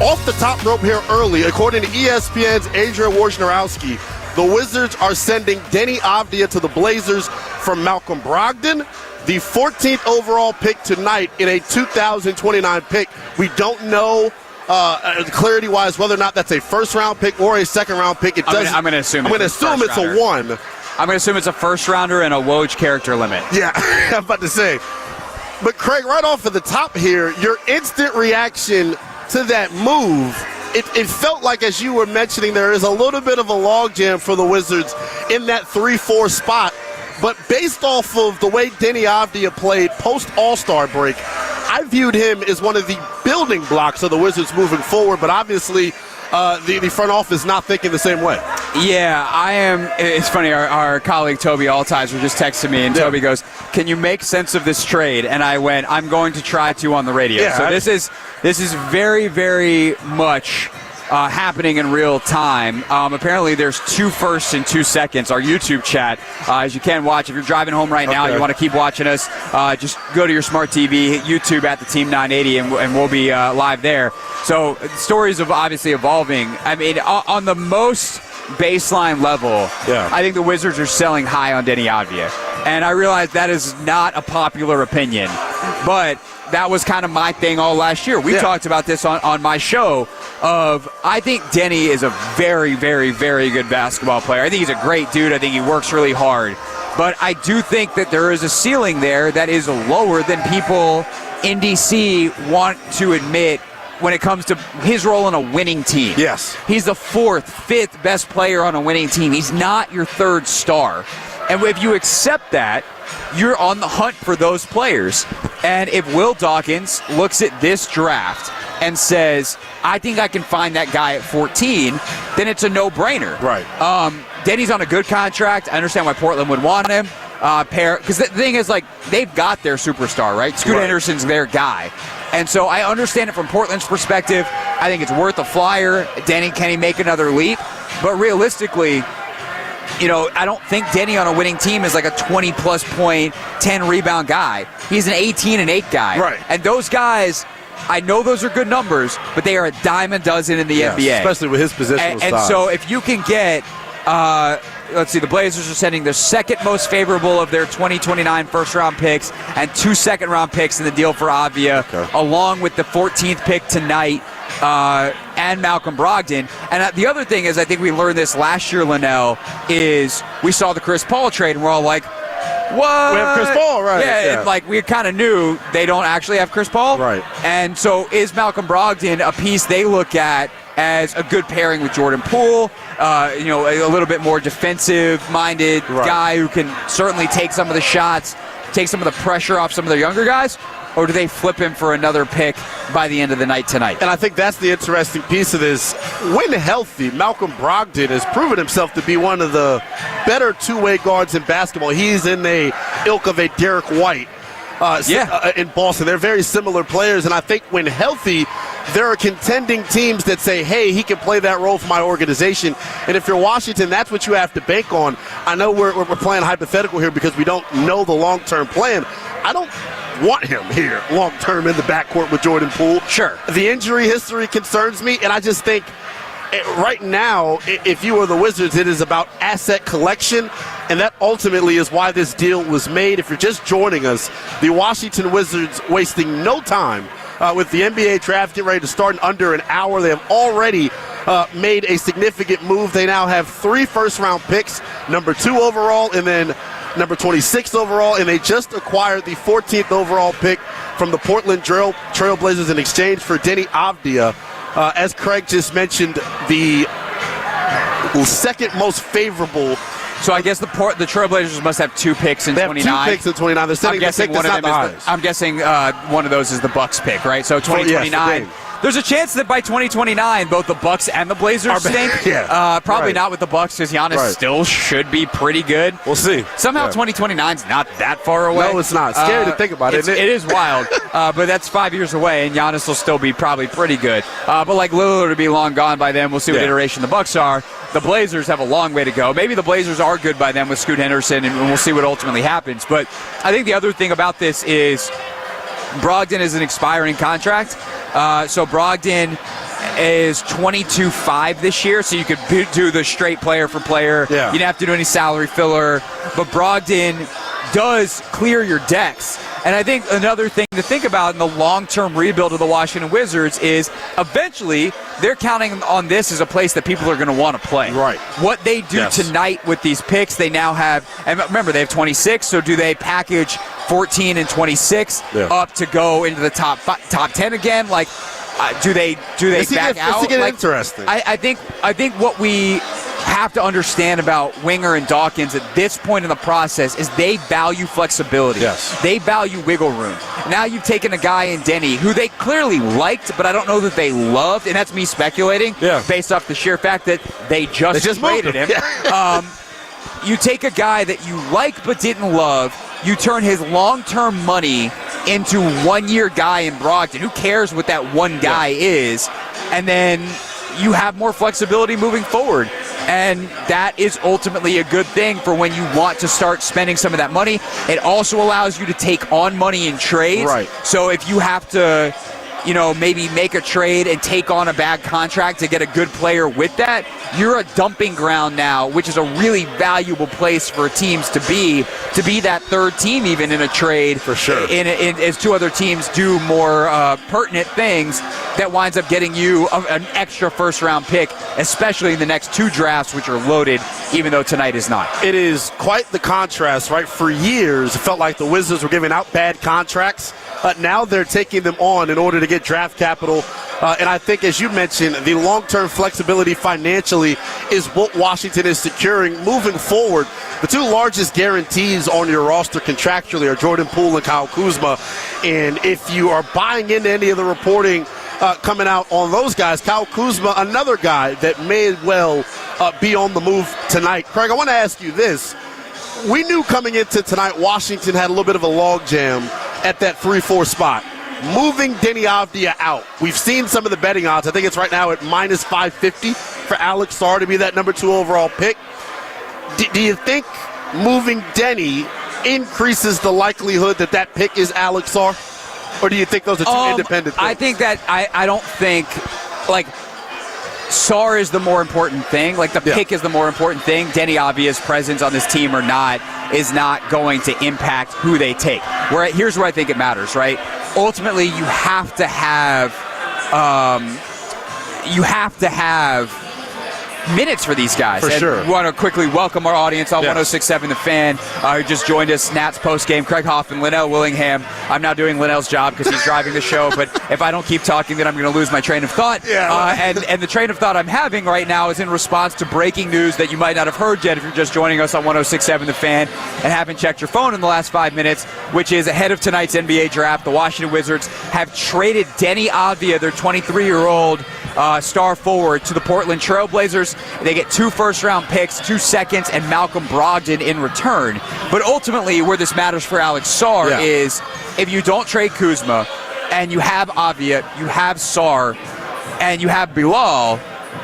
off the top rope here early, according to ESPN's Adrian Wojnarowski, the Wizards are sending Deni Avdija to the Blazers from Malcolm Brogdon, the 14th overall pick tonight in a 2029 pick. We don't know clarity-wise whether or not that's a first-round pick or a second-round pick. I'm going to assume it's a one. I'm going to assume it's a first-rounder and a Woj character limit. Yeah, I'm about to say. But, Craig, right off of the top here, your instant reaction to that move, it felt like, as you were mentioning, there is a little bit of a logjam for the Wizards in that 3-4 spot. But based off of the way Deni Avdija played post-All-Star break, I viewed him as one of the building blocks of the Wizards moving forward. But obviously, the front office not thinking the same way. Yeah, I am. It's funny, our colleague Toby Altizer just texted me, and Toby goes, "Can you make sense of this trade?" And I went, "I'm going to try to on the radio." Yeah, so this is very, very much happening in real time. Apparently there's 2 firsts and 2 seconds. Our YouTube chat, as you can watch. If you're driving home right now, you want to keep watching us, just go to your smart TV, hit YouTube at the Team 980, and we'll be live there. So stories of obviously evolving. I mean, on the most baseline level, I think the Wizards are selling high on Deni Avdija. And I realize that is not a popular opinion, but that was kind of my thing all last year. We talked about this on my show of, I think Deni is a very, very, very good basketball player. I think he's a great dude. I think he works really hard. But I do think that there is a ceiling there that is lower than people in D.C. want to admit when it comes to his role on a winning team. Yes. He's the 4th, 5th best player on a winning team. He's not your 3rd star. And if you accept that, you're on the hunt for those players. And if Will Dawkins looks at this draft and says, I think I can find that guy at 14, then it's a no-brainer. Right. Deni's on a good contract. I understand why Portland would want him. Because the thing is, like, they've got their superstar, right? Scoot Henderson's their guy. And so I understand it from Portland's perspective. I think it's worth a flyer. Deni, can he make another leap? But realistically, you know, I don't think Deni on a winning team is like a 20-plus point, 10-rebound guy. He's an 18-8 guy. Right. And those guys, I know those are good numbers, but they are a dime a dozen in the NBA. Especially with his positional size. And so if you can get, let's see, the Blazers are sending their 2nd most favorable of their 2029 first-round picks and 2 second-round picks in the deal for Avdija, along with the 14th pick tonight, and Malcolm Brogdon. And the other thing is, I think we learned this last year, Lynnell, is we saw the Chris Paul trade, and we're all like, what? We have Chris Paul, right. Yeah. And like we kind of knew they don't actually have Chris Paul. Right. And so is Malcolm Brogdon a piece they look at as a good pairing with Jordan Poole, a little bit more defensive-minded guy who can certainly take some of the shots, take some of the pressure off some of their younger guys? Or do they flip him for another pick by the end of the night tonight? And I think that's the interesting piece of this. When healthy, Malcolm Brogdon has proven himself to be one of the better two-way guards in basketball. He's in the ilk of a Derek White in Boston. They're very similar players, and I think when healthy, there are contending teams that say, hey, he can play that role for my organization. And if you're Washington, that's what you have to bank on. I know we're playing hypothetical here because we don't know the long-term plan. I don't want him here long-term in the backcourt with Jordan Poole. Sure. The injury history concerns me, and I just think right now, if you were the Wizards, it is about asset collection, and that ultimately is why this deal was made. If you're just joining us, the Washington Wizards wasting no time with the NBA draft getting ready to start in under an hour. They have already made a significant move. They now have 3 first-round picks, number 2 overall, and then number 26 overall, and they just acquired the 14th overall pick from the Portland Trailblazers in exchange for Deni Avdija. As Craig just mentioned, the second most favorable. So I guess the Trailblazers must have 2 picks in 29. They have 2 picks in 29. They're setting I'm guessing one of them is I'm guessing one of those is the Bucks pick, right? So 2029. There's a chance that by 2029, both the Bucks and the Blazers stink. Probably not with the Bucks because Giannis still should be pretty good. We'll see. Somehow 2029's not that far away. No, it's not. Scary to think about, isn't it? It is wild, but that's 5 years away, and Giannis will still be probably pretty good. But like Lillard will be long gone by then. We'll see what iteration the Bucks are. The Blazers have a long way to go. Maybe the Blazers are good by then with Scoot Henderson, and we'll see what ultimately happens. But I think the other thing about this is Brogdon is an expiring contract. So Brogdon, is 22.5 this year, so you could do the straight player for player. Yeah. You don't have to do any salary filler. But Brogdon does clear your decks. And I think another thing to think about in the long-term rebuild of the Washington Wizards is eventually they're counting on this as a place that people are going to want to play. Right. What they do tonight with these picks, they now have, and remember, they have 26, so do they package 14 and 26 up to go into the top 10 again? Like, do they back out? It's like, interesting. I think what we have to understand about Winger and Dawkins at this point in the process is they value flexibility. Yes. They value wiggle room. Now you've taken a guy in Deni who they clearly liked, but I don't know that they loved, and that's me speculating based off the sheer fact that they just traded him. You take a guy that you like but didn't love, you turn his long-term money into one-year guy in Brogdon. Who cares what that one guy is? And then you have more flexibility moving forward. And that is ultimately a good thing for when you want to start spending some of that money. It also allows you to take on money in trades. Right. So if you have to, maybe make a trade and take on a bad contract to get a good player with that, you're a dumping ground now, which is a really valuable place for teams to be that third team even in a trade. For sure. As two other teams do more pertinent things, that winds up getting you an extra first-round pick, especially in the next two drafts, which are loaded, even though tonight is not. It is quite the contrast, right? For years, it felt like the Wizards were giving out bad contracts. Now they're taking them on in order to get draft capital. And I think, as you mentioned, the long-term flexibility financially is what Washington is securing moving forward. The two largest guarantees on your roster contractually are Jordan Poole and Kyle Kuzma. And if you are buying into any of the reporting coming out on those guys, Kyle Kuzma, another guy that may well be on the move tonight. Craig, I want to ask you this. We knew coming into tonight Washington had a little bit of a logjam at that 3-4 spot. Moving Deni Avdija out. We've seen some of the betting odds. I think it's right now at minus 550 for Alex Sarr to be that number 2 overall pick. Do you think moving Deni increases the likelihood that pick is Alex Sarr? Or do you think those are two independent things? I think that I don't think, Sarr is the more important thing. The pick is the more important thing. Deni Avdija's presence on this team or not is not going to impact who they take. Here's where I think it matters, right? Ultimately, you have to have minutes for these guys. For sure. We want to quickly welcome our audience on 106.7 The Fan, who just joined us. Nats post-game. Craig Hoffman, Lynnell, Willingham. I'm now doing Lynnell's job because he's driving the show, but if I don't keep talking, then I'm going to lose my train of thought. And the train of thought I'm having right now is in response to breaking news that you might not have heard yet if you're just joining us on 106.7 The Fan and haven't checked your phone in the last 5 minutes, which is ahead of tonight's NBA draft. The Washington Wizards have traded Deni Avdija, their 23-year-old star forward, to the Portland Trailblazers. They get 2 first-round picks, 2 seconds, and Malcolm Brogdon in return. But ultimately, where this matters for Alex Sarr is if you don't trade Kuzma and you have Avdija, you have Sarr, and you have Bilal,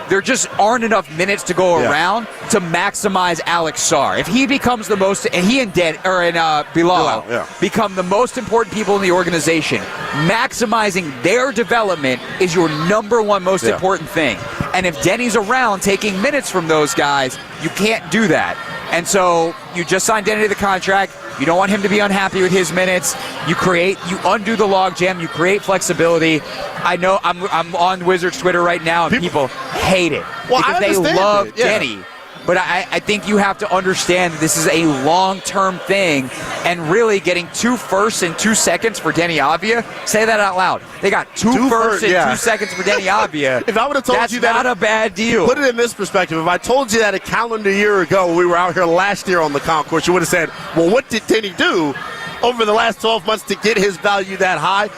there just aren't enough minutes to go around to maximize Alex Sarr. If he becomes the most, and he and Bilal become the most important people in the organization, maximizing their development is your number one most important thing. And if Deni's around taking minutes from those guys, you can't do that. And so you just signed Deni to the contract. You don't want him to be unhappy with his minutes. You undo the logjam. You create flexibility. I know I'm on Wizards Twitter right now, and people hate it because they love Deni. But I think you have to understand this is a long-term thing, and really getting 2 firsts and 2 seconds for Deni Avdija, say that out loud. They got 2 firsts and 2 seconds for Deni Avdija. If I would have told you that, that's not a bad deal. Put it in this perspective. If I told you that a calendar year ago when we were out here last year on the concourse, you would have said, well, what did Deni do over the last 12 months to get his value that high?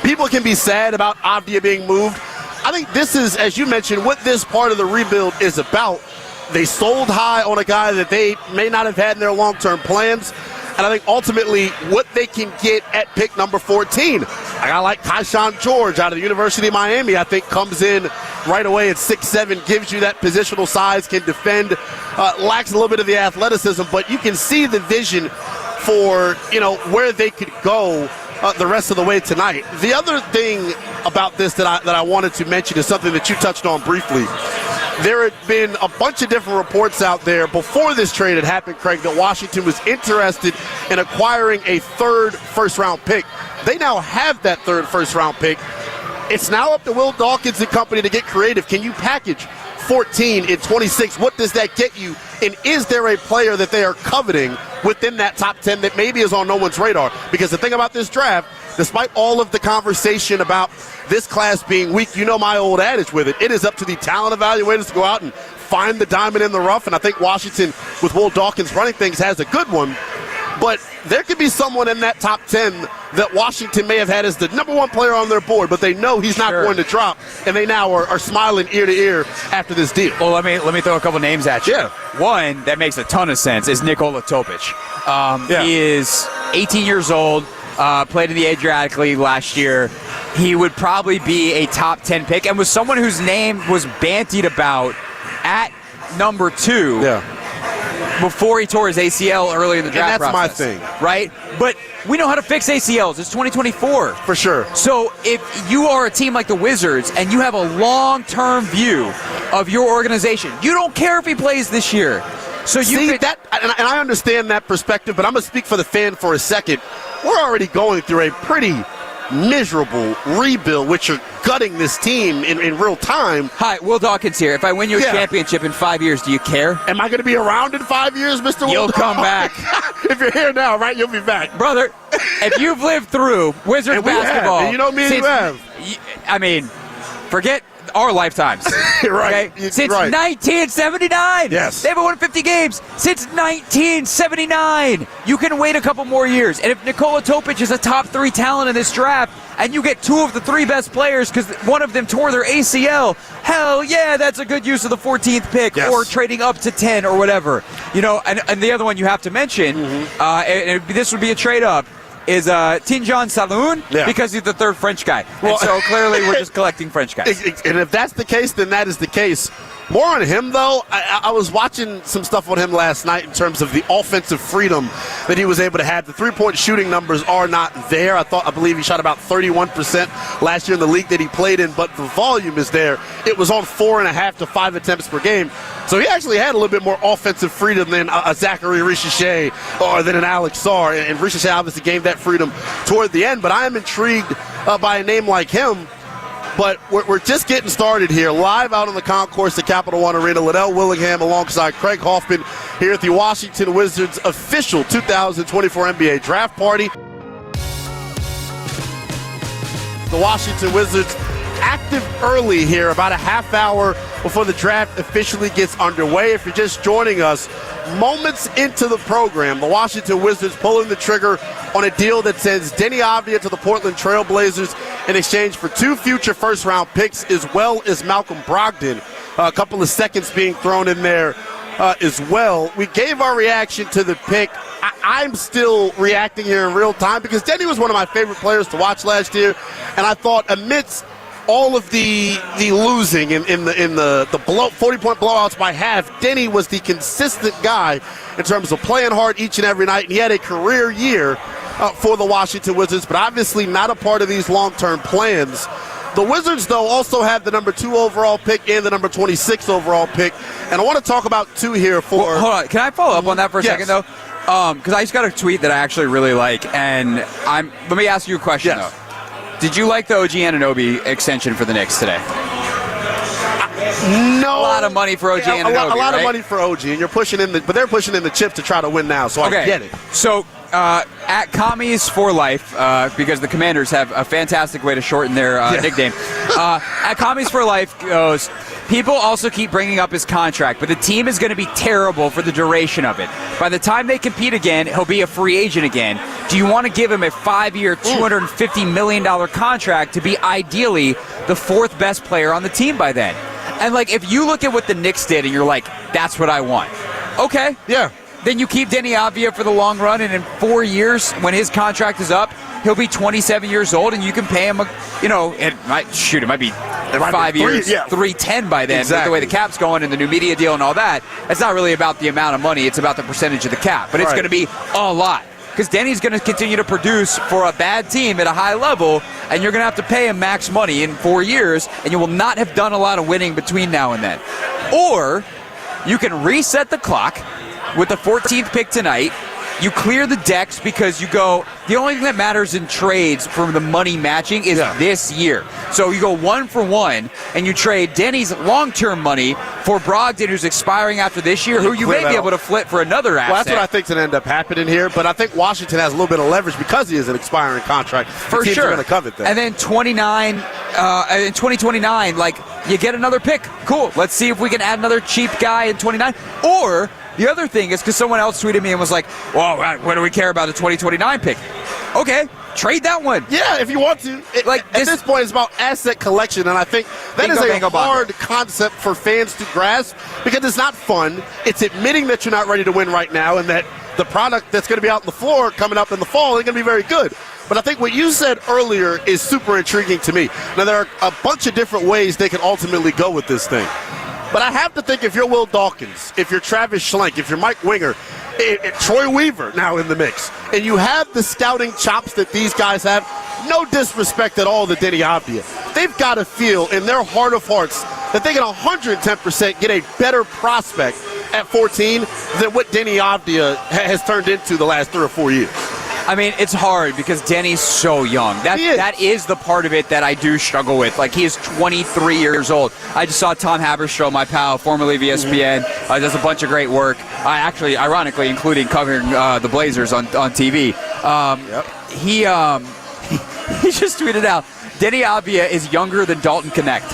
People can be sad about Avdija being moved. I think this is, as you mentioned, what this part of the rebuild is about. They sold high on a guy that they may not have had in their long-term plans. And I think ultimately what they can get at pick number 14, a guy like Tyshawn George out of the University of Miami, I think comes in right away at 6'7", gives you that positional size, can defend, lacks a little bit of the athleticism, but you can see the vision for, where they could go the rest of the way tonight. The other thing about this that I wanted to mention is something that you touched on briefly. There had been a bunch of different reports out there before this trade had happened, Craig, that Washington was interested in acquiring a third first-round pick. They now have that third first-round pick. It's now up to Will Dawkins and company to get creative. Can you package 14 in 26? What does that get you? And is there a player that they are coveting within that top 10 that maybe is on no one's radar? Because the thing about this draft, despite all of the conversation about this class being weak, you know my old adage with it. It is up to the talent evaluators to go out and find the diamond in the rough. And I think Washington, with Will Dawkins running things, has a good one. But there could be someone in that top 10 that Washington may have had as the number one player on their board, but they know he's not going to drop, and they now are smiling ear to ear after this deal. Well, let me throw a couple names at you. Yeah. One that makes a ton of sense is Nikola Topic. He is 18 years old, played in the Adriatic League last year. He would probably be a top 10 pick and was someone whose name was bantied about at number 2. Yeah. Before he tore his ACL early in the draft process. And that's my thing. Right? But we know how to fix ACLs. It's 2024. For sure. So if you are a team like the Wizards and you have a long-term view of your organization, you don't care if he plays this year. So that, and I understand that perspective, but I'm going to speak for the fan for a second. We're already going through a pretty miserable rebuild, which are gutting this team in real time. Hi, Will Dawkins here. If I win you a championship in 5 years, do you care? Am I going to be around in 5 years, Mr. Will? You'll come back. If you're here now, right, you'll be back. Brother, if you've lived through Wizards basketball. And you know me and you have. I mean, forget our lifetimes. Right. Okay? Since 1979. Yes. They haven't won 50 games since 1979. You can wait a couple more years. And if Nikola Topic is a top 3 talent in this draft, and you get 2 of the 3 best players because one of them tore their ACL, hell yeah, that's a good use of the 14th pick or trading up to 10 or whatever. You know, and the other one you have to mention, and this would be a trade-up, is Tinjan Saloon because he's the third French guy. Well, and so clearly we're just collecting French guys. And if that's the case, then that is the case. More on him, though. I was watching some stuff on him last night in terms of the offensive freedom that he was able to have. The three-point shooting numbers are not there. I believe he shot about 31% last year in the league that he played in, but the volume is there. It was on 4.5 to 5 attempts per game. So he actually had a little bit more offensive freedom than a Zachary Richichet or than an Alex Sarr. And Richichet obviously gave that freedom toward the end. But I am intrigued by a name like him. But we're just getting started here, live out on the concourse at Capital One Arena. Lynnell Willingham alongside Craig Hoffman here at the Washington Wizards official 2024 NBA Draft Party. The Washington Wizards active early here, about a half hour before the draft officially gets underway. If you're just joining us, moments into the program, the Washington Wizards pulling the trigger on a deal that sends Deni Avdija to the Portland Trailblazers in exchange for 2 future first-round picks, as well as Malcolm Brogdon. A couple of seconds being thrown in there as well. We gave our reaction to the pick. I'm still reacting here in real time because Deni was one of my favorite players to watch last year, and I thought amidst all of the losing in the 40-point blowouts by half, Deni was the consistent guy in terms of playing hard each and every night, and he had a career year for the Washington Wizards, but obviously not a part of these long-term plans. The Wizards, though, also have the number 2 overall pick and the number 26 overall pick, and I want to talk about 2 here for... Well, hold on. Can I follow up on that for a second, though? Because I just got a tweet that I actually really like, and let me ask you a question, though. Did you like the OG Anunoby extension for the Knicks today? No. A lot of money for OG Anunoby, A lot of money for OG, and but they're pushing in the chips to try to win now, so I get it. So at Commies for Life, because the Commanders have a fantastic way to shorten their nickname, at Commies for Life goes, people also keep bringing up his contract, but the team is going to be terrible for the duration of it. By the time they compete again, he'll be a free agent again. Do you want to give him a 5-year, $250 million contract to be ideally the 4th best player on the team by then? And, if you look at what the Knicks did and you're like, that's what I want. Okay. Yeah. Then you keep Deni Avdija for the long run, and in 4 years, when his contract is up, he'll be 27 years old, and you can pay him, it might be 5 years, $310 by then. Exactly. The way the cap's going and the new media deal and all that, it's not really about the amount of money. It's about the percentage of the cap. But it's going to be a lot. Because Denny's going to continue to produce for a bad team at a high level, and you're going to have to pay him max money in 4 years, and you will not have done a lot of winning between now and then. Or you can reset the clock with the 14th pick tonight. You clear the decks because you go, the only thing that matters in trades from the money matching is this year. So you go 1 for 1, and you trade Deni's long-term money for Brogdon, who's expiring after this year, who you may be able to flip for another asset. Well, that's what I think's going to end up happening here, but I think Washington has a little bit of leverage because he is an expiring contract. For teams sure. are going to covet that. And then in 2029, like, you get another pick. Cool. Let's see if we can add another cheap guy in 29. Or the other thing is, because someone else tweeted me and was like, well, what do we care about the 2029 pick? Okay, trade that one. Yeah, if you want to. At this point, it's about asset collection, and I think that is a hard concept for fans to grasp because it's not fun. It's admitting that you're not ready to win right now and that the product that's going to be out on the floor coming up in the fall ain't going to be very good. But I think what you said earlier is super intriguing to me. Now, there are a bunch of different ways they can ultimately go with this thing. But I have to think if you're Will Dawkins, if you're Travis Schlenk, if you're Mike Winger, Troy Weaver now in the mix, and you have the scouting chops that these guys have, no disrespect at all to Deni Avdija, they've got to feel in their heart of hearts that they can 110% get a better prospect at 14 than what Deni Avdija has turned into the last 3 or 4 years. I mean, it's hard because Deni's so young. That is the part of it that I do struggle with. Like, he is 23 years old. I just saw Tom Haberstroh, my pal, formerly of ESPN, does a bunch of great work. Ironically, including covering the Blazers on TV. He just tweeted out, Deni Avdija is younger than Dalton Connect.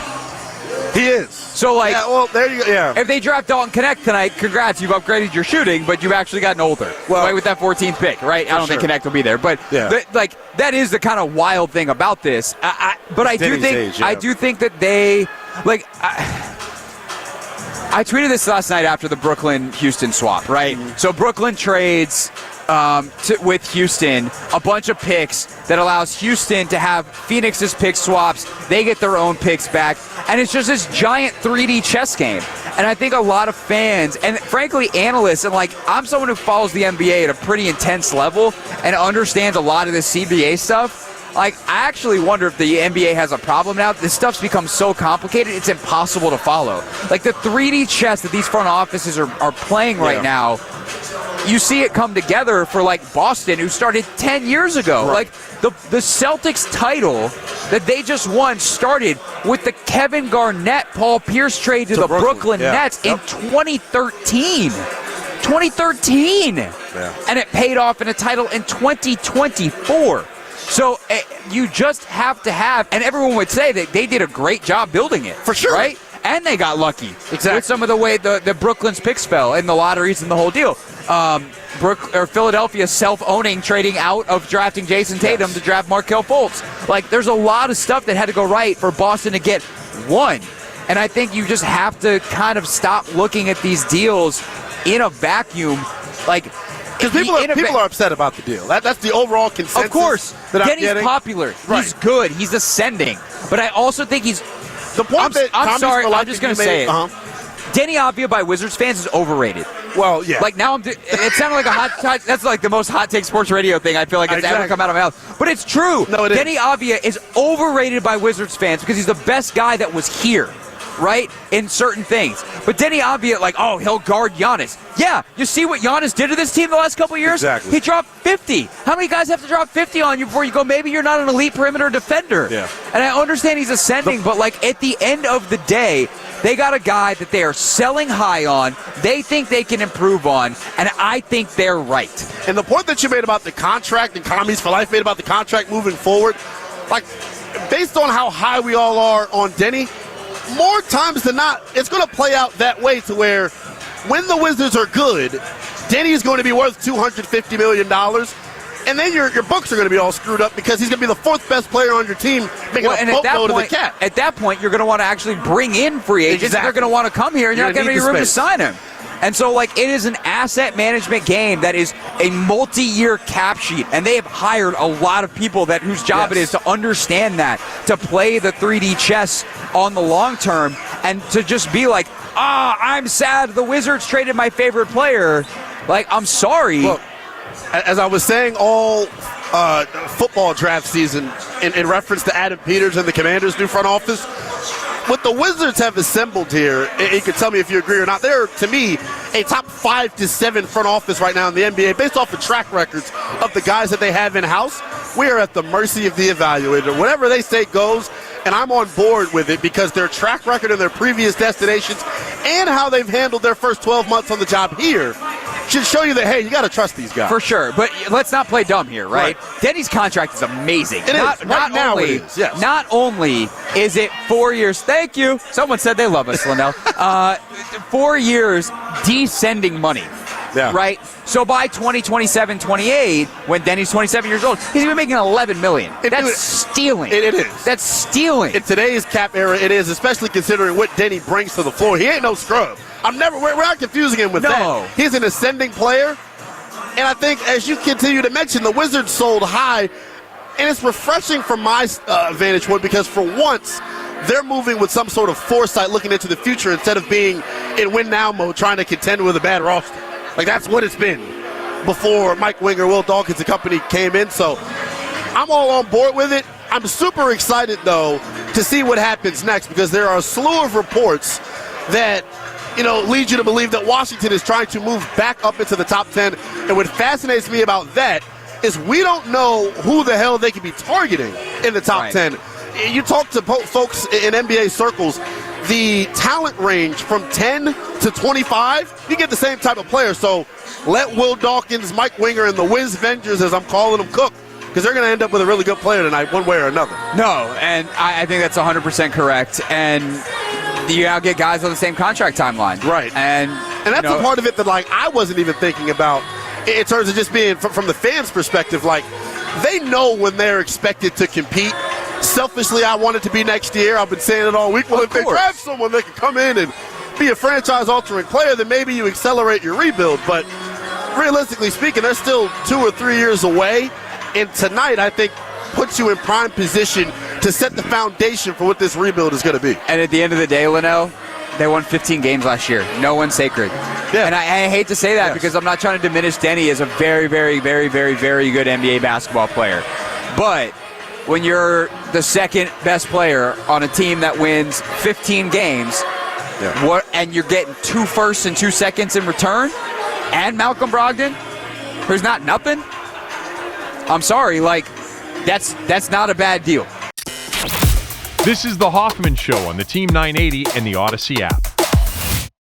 He is. So, like, there you go. Yeah. If they draft Dalton Connect tonight, congrats, you've upgraded your shooting, but you've actually gotten older. Well, with that 14th pick, right? I don't think Connect will be there, but that is the kind of wild thing about this. But I do think that they I tweeted this last night after the Brooklyn-Houston swap, right? Mm-hmm. So Brooklyn trades with Houston a bunch of picks that allows Houston to have Phoenix's pick swaps. They get their own picks back, and it's just this giant 3D chess game. And I think a lot of fans, and frankly analysts, and I'm someone who follows the NBA at a pretty intense level and understands a lot of this CBA stuff. I actually wonder if the NBA has a problem now. This stuff's become so complicated, it's impossible to follow. The 3D chess that these front offices are playing right now, you see it come together for Boston, who started 10 years ago. Right. The Celtics title that they just won started with the Kevin Garnett, Paul Pierce trade to the Brooklyn Nets in 2013. 2013! Yeah. And it paid off in a title in 2024. So you just have to have, and everyone would say that they did a great job building it. For sure. Right? And they got lucky with some of the way the Brooklyn's picks fell in the lotteries and the whole deal. Philadelphia self-owning, trading out of drafting Jason Tatum to draft Markelle Fultz. There's a lot of stuff that had to go right for Boston to get one. And I think you just have to kind of stop looking at these deals in a vacuum. Because people are upset about the deal. That's the overall consensus. Of course. Deni's popular. Right. He's good. He's ascending. But I also think he's... The point I'm sorry. I'm just going to say it. Deni Avdija by Wizards fans is overrated. Well, yeah. Now it sounded like a hot... That's the most hot take sports radio thing I feel like it's ever come out of my mouth. But it's true. No, Deni Avdija is overrated by Wizards fans because he's the best guy that was here. Right? In certain things. But Deni Avdija, he'll guard Giannis. Yeah, you see what Giannis did to this team the last couple of years? Exactly. He dropped 50. How many guys have to drop 50 on you before you go, maybe you're not an elite perimeter defender? Yeah. And I understand he's ascending, but at the end of the day, they got a guy that they are selling high on, they think they can improve on, and I think they're right. And the point that you made about the contract, and Commies for Life made about the contract moving forward, based on how high we all are on Deni, more times than not, it's going to play out that way to where when the Wizards are good, Deni is going to be worth $250 million. And then your books are going to be all screwed up because he's going to be the fourth best player on your team, making a boatload of the cap. At that point, you're going to want to actually bring in free agents. Exactly. They're going to want to come here, and you're not going to have any room to sign him. And so, it is an asset management game that is a multi-year cap sheet, and they have hired a lot of people whose job it is to understand that, to play the 3D chess on the long term, and to just be I'm sad the Wizards traded my favorite player. I'm sorry. Look, as I was saying all football draft season in reference to Adam Peters and the Commanders' new front office. What the Wizards have assembled here, and you can tell me if you agree or not, they're, to me, a top 5 to 7 front office right now in the NBA based off the track records of the guys that they have in-house. We are at the mercy of the evaluator. Whatever they say goes, and I'm on board with it because their track record and their previous destinations and how they've handled their first 12 months on the job here should show you that, hey, you got to trust these guys. For sure. But let's not play dumb here, right? Deni's contract is amazing. Not only is it 4 years. Thank you. Someone said they love us, Lynnell. 4 years descending money. Yeah. Right? So by 2027, 28, when Deni's 27 years old, he's going to be making $11 million. That's stealing. It is. That's stealing. In today's cap era, it is, especially considering what Deni brings to the floor. He ain't no scrub. We're not confusing him with that. He's an ascending player. And I think, as you continue to mention, the Wizards sold high. And it's refreshing from my vantage point because for once, they're moving with some sort of foresight looking into the future instead of being in win-now mode trying to contend with a bad roster. Like, that's what it's been before Mike Winger, Will Dawkins and company came in. So I'm all on board with it. I'm super excited, though, to see what happens next because there are a slew of reports that, lead you to believe that Washington is trying to move back up into the top 10. And what fascinates me about that is we don't know who the hell they could be targeting in the top 10. You talk to folks in NBA circles, the talent range from 10 to 25, you get the same type of player. So let Will Dawkins, Mike Winger, and the Wiz Vengers, as I'm calling them, cook, because they're going to end up with a really good player tonight one way or another. No, and I think that's 100% correct. And you now get guys on the same contract timeline. Right. And that's a part of it that, I wasn't even thinking about in terms of just being from the fans' perspective. They know when they're expected to compete. Selfishly, I want it to be next year. I've been saying it all week. Well, if they draft someone that can come in and be a franchise-altering player, then maybe you accelerate your rebuild. But realistically speaking, they're still 2 or 3 years away. And tonight, I think, puts you in prime position to set the foundation for what this rebuild is going to be. And at the end of the day, Lynnell, they won 15 games last year. No one's sacred. Yeah. And I hate to say that because I'm not trying to diminish Deni as a very, very, very, very, very good NBA basketball player. But when you're the second best player on a team that wins 15 games, and you're getting 2 firsts and 2 seconds in return, and Malcolm Brogdon, there's not nothing. I'm sorry, that's not a bad deal. This is the Hoffman Show on the Team 980 and the Odyssey app.